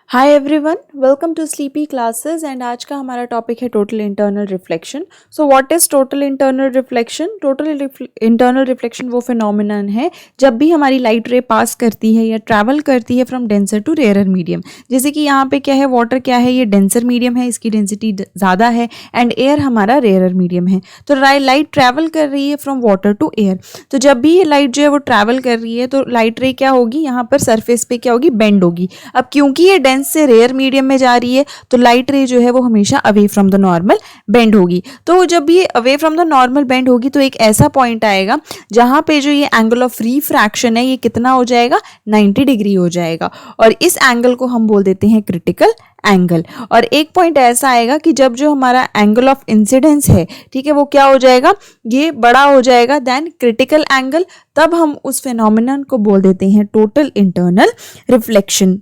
Hi everyone, welcome to sleepy classes and आज का हमारा टॉपिक है total internal reflection. So what is total internal reflection? Total internal reflection वो phenomenon है जब भी हमारी लाइट रे पास करती है या ट्रैवल करती है from denser to rarer medium. जैसे कि यहाँ पे क्या है, वाटर क्या है, ये डेंसर मीडियम है, इसकी डेंसिटी ज़्यादा है एंड एयर हमारा रेयरर मीडियम है। तो लाइट ट्रैवल कर रही है फ्रॉम वाटर टू एयर। तो जब भी ये लाइट जो है वो ट्रैवल कर रही है तो लाइट रे क्या होगी, यहाँ पर सरफेस पे क्या होगी, बेंड होगी। अब क्योंकि ये डेंस से रेयर मीडियम में जा रही है तो लाइट रे जो है वो हमेशा away from the normal bend होगी। तो जब ये away from the normal bend होगी तो एक ऐसा पॉइंट आएगा जहां पे जो ये एंगल ऑफ रिफ्रैक्शन है ये कितना हो जाएगा, 90 डिग्री हो जाएगा। और इस एंगल को हम बोल देते हैं क्रिटिकल एंगल। और एक पॉइंट ऐसा आएगा कि जब जो हमारा एंगल ऑफ इंसिडेंस है, ठीक है, वो क्या हो जाएगा, ये बड़ा हो जाएगा देन क्रिटिकल एंगल। तब हम उस फिनोमिनन को बोल देते हैं टोटल इंटरनल रिफ्लेक्शन।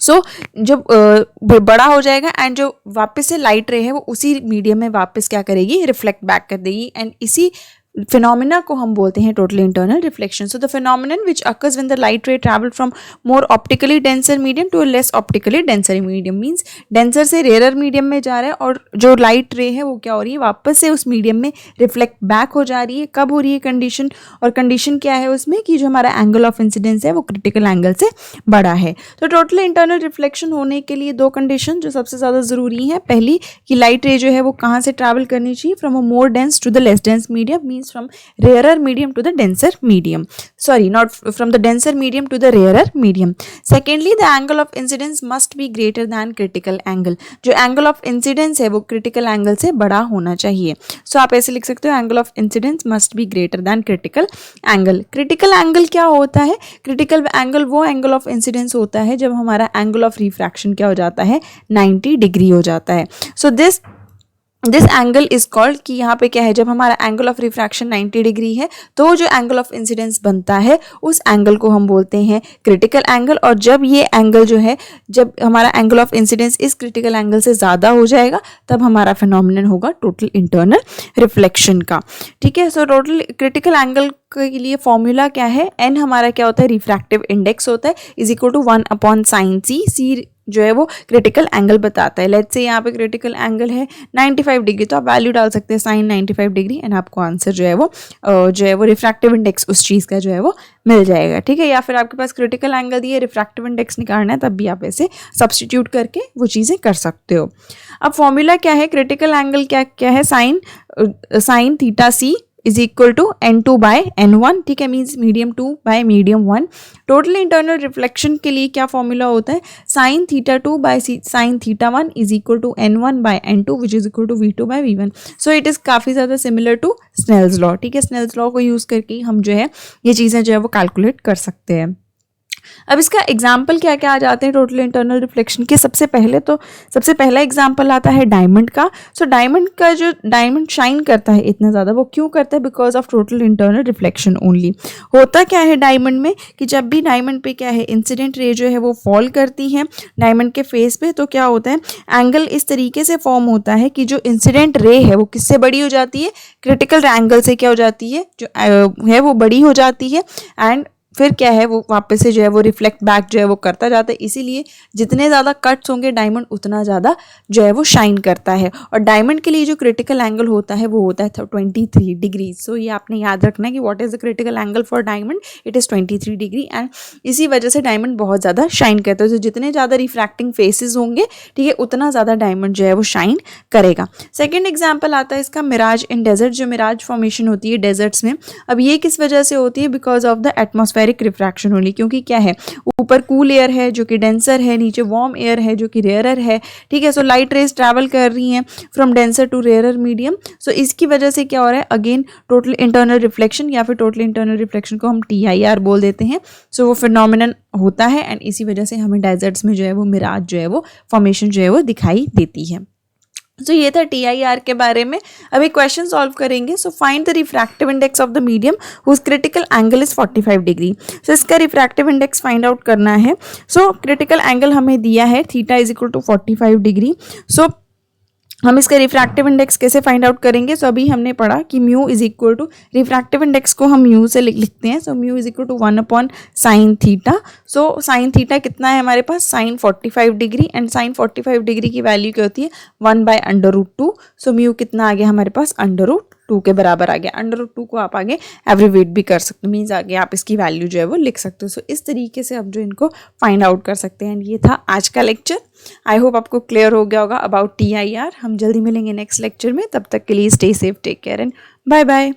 सो जब बड़ा हो जाएगा एंड जो वापस से लाइट रे है वो उसी मीडियम में वापस क्या करेगी, रिफ्लेक्ट बैक कर देगी एंड इसी फिनोमिना को हम बोलते हैं total internal reflection. So the phenomenon which occurs when the light ray travel from more optically denser medium to less optically denser medium, means denser से रेयरर मीडियम में जा रहा है और जो लाइट रे है वो क्या हो रही है, वापस से उस मीडियम में रिफ्लेक्ट बैक हो जा रही है। कब हो रही है कंडीशन, और कंडीशन क्या है उसमें कि जो हमारा एंगल ऑफ इंसिडेंस है वो क्रिटिकल एंगल से बड़ा है। तो टोटल इंटरनल रिफ्लेक्शन होने के लिए दो कंडीशन जो सबसे ज़्यादा ज़रूरी है, पहली कि लाइट रे जो है वो कहाँ से ट्रैवल करनी चाहिए, from a more dense to the less dense medium, from rarer medium to the denser medium, sorry, not from the denser medium to the rarer medium. Secondly, the angle of incidence must be greater than critical angle. जो angle of incidence है वो critical angle से बड़ा होना चाहिए। So आप ऐसे लिख सकते हो, angle of incidence must be greater than critical angle. critical angle क्या होता है? critical angle वो angle of incidence होता है जब हमारा angle of refraction क्या हो जाता है, 90 डिग्री हो जाता है। So this angle is called, कि यहाँ पे क्या है, जब हमारा एंगल ऑफ रिफ्रैक्शन 90 डिग्री है तो जो एंगल ऑफ इंसिडेंस बनता है उस एंगल को हम बोलते हैं क्रिटिकल एंगल। और जब ये एंगल जो है, जब हमारा एंगल ऑफ इंसिडेंस इस क्रिटिकल एंगल से ज़्यादा हो जाएगा तब हमारा फिनोमिनन होगा टोटल इंटरनल रिफ्लेक्शन का। ठीक है, सो टोटल क्रिटिकल एंगल के लिए फॉर्मूला क्या है, एन हमारा क्या होता है, रिफ्रैक्टिव इंडेक्स होता है, इज इक्वल टू 1/sin सी। सी जो है वो क्रिटिकल एंगल बताता है। लेट्स से यहाँ पे क्रिटिकल एंगल है 95 डिग्री, तो आप वैल्यू डाल सकते हैं साइन 95 डिग्री एंड आपको आंसर जो है वो रिफ्रैक्टिव इंडेक्स उस चीज़ का जो है वो मिल जाएगा। ठीक है, या फिर आपके पास क्रिटिकल एंगल दिए, रिफ्रैक्टिव इंडेक्स निकालना है, तब भी आप ऐसे सब्सटीट्यूट करके वो चीज़ें कर सकते हो। अब फॉर्मूला क्या है, क्रिटिकल एंगल क्या है, sine theta C is equal to n2 by n1। ठीक है, means medium 2 by medium 1। Total internal reflection के लिए क्या फॉर्मूला होता है, sine theta 2 by sine theta 1 is equal to n1 by n2 which is equal to v2 by v1। So it is काफ़ी ज़्यादा similar to Snell's law. ठीक है, Snell's law को यूज़ करके हम जो है ये चीज़ें जो है वो कैलकुलेट कर सकते हैं। अब इसका एग्जाम्पल क्या क्या आ जाते हैं टोटल इंटरनल रिफ्लेक्शन के। सबसे पहला एग्जाम्पल आता है डायमंड का। सो डायमंड का जो डायमंड शाइन करता है इतना ज़्यादा, वो क्यों करता है, because of total internal reflection only. होता क्या है डायमंड में कि जब भी डायमंड पे क्या है, इंसिडेंट रे जो है वो फॉल करती है डायमंड के फेस पे, तो क्या होता है, एंगल इस तरीके से फॉर्म होता है कि जो इंसिडेंट रे है वो किससे बड़ी हो जाती है, क्रिटिकल एंगल से क्या हो जाती है, जो है वो बड़ी हो जाती है एंड फिर क्या है, वो वापस से जो है वो रिफ्लेक्ट बैक जो है वो करता जाता है। इसीलिए जितने ज़्यादा कट्स होंगे डायमंड उतना ज़्यादा जो है वो शाइन करता है। और डायमंड के लिए जो क्रिटिकल एंगल होता है वो होता है 23 डिग्री। सो ये आपने याद रखना है कि what is the critical angle for diamond, it is 23 degree and इसी वजह से डायमंड बहुत ज़्यादा शाइन करता है। तो जितने ज़्यादा रिफ्रैक्टिंग फेसेस होंगे, ठीक है, उतना ज़्यादा डायमंड जो है वो शाइन करेगा। सेकेंड एग्जाम्पल आता है इसका मिराज इन डेजर्ट। जो मिराज फॉर्मेशन होती है डेजर्ट्स में, अब ये किस वजह से होती है, because of the atmospheric refraction Holi. क्योंकि क्या है, ऊपर कूल एयर है जो कि डेंसर है, नीचे वार्म एयर है जो कि रेयरर है। ठीक है, सो लाइट रेज ट्रैवल कर रही हैं from denser to rarer medium. So इसकी वजह से क्या हो रहा है, अगेन टोटल इंटरनल रिफ्लेक्शन, या फिर टोटल इंटरनल रिफ्लेक्शन को हम TIR बोल देते हैं। सो वो फिनोमिनन होता है एंड इसी वजह से हमें डेजर्ट्स में जो है वो मिराज जो है वो फॉर्मेशन जो है वो दिखाई देती है। तो ये था TIR के बारे में। अभी क्वेश्चन सॉल्व करेंगे। So find the refractive index of the medium whose critical angle is 45 degree. So इसका रिफ्रैक्टिव इंडेक्स फाइंड आउट करना है। सो क्रिटिकल एंगल हमें दिया है theta is equal to 45 degree. So हम इसका रिफ्रैक्टिव इंडेक्स कैसे फाइंड आउट करेंगे? सो अभी हमने पढ़ा कि mu is equal to, refractive index को हम म्यू से लिखते हैं। So mu is equal to 1/sin theta. So sine theta कितना है हमारे पास? Sine 45 degree, and sine 45 degree की वैल्यू क्या होती है? 1/√2। सो म्यू कितना आ गया हमारे पास? √2 के बराबर आ गया। √2 को आप आगे एवरीवेट भी कर सकते हो, मीन्स आगे आप इसकी वैल्यू जो है वो लिख सकते हो। सो इस तरीके से आप जो इनको फाइंड आउट कर सकते हैं। एंड ये था आज का लेक्चर। आई होप आपको क्लियर हो गया होगा अबाउट TIR। हम जल्दी मिलेंगे नेक्स्ट लेक्चर में, तब तक के लिए stay safe, take care and bye bye.